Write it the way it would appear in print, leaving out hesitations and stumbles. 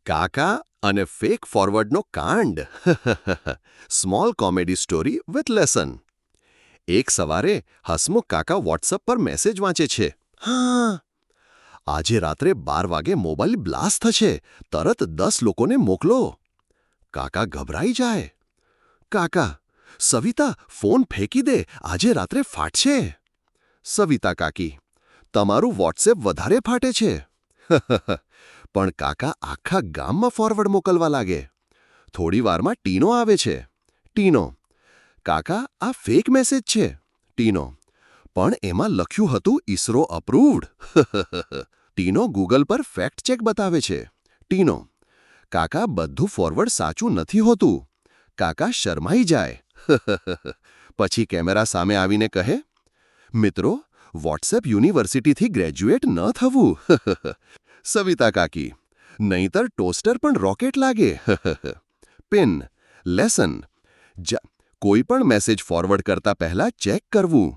કાકા અને ફેક ફોરવર્ડનો કાંડ. Small comedy story with lesson. એક સવારે હસમુખ કાકા વોટ્સઅપ પર મેસેજ વાંચે છે. હા, આજે રાત્રે 12 વાગે મોબાઈલ બ્લાસ્ટ થશે, તરત 10 લોકોને મોકલો. કાકા ગભરાઈ જાય. કાકા, સવિતા ફોન ફેંકી દે, આજે રાત્રે ફાટશે. સવિતા કાકી, તમારું વોટ્સએપ વધારે ફાટે છે. પણ કાકા આખા ગામમાં ફોરવર્ડ મોકલવા લાગે. થોડી વારમાં ટીનો આવે છે. ટીનો, કાકા આ ફેક મેસેજ છે. ટીનો, પણ એમાં લખ્યું હતું ઇસરો અપ્રૂવ્ડ. ટીનો ગૂગલ પર ફેક્ટ ચેક બતાવે છે. ટીનો, કાકા બધું ફોરવર્ડ સાચું નથી હોતું. કાકા શરમાઈ જાય. પછી કેમેરા સામે આવીને કહે, મિત્રો, વોટ્સએપ યુનિવર્સિટીથી ગ્રેજ્યુએટ ન થવું. સવિતા કાકી, નહીંતર ટોસ્ટર પણ રોકેટ લાગે. પિન, લેસન, કોઈ પણ મેસેજ ફોરવર્ડ કરતા પહેલા ચેક કરવું.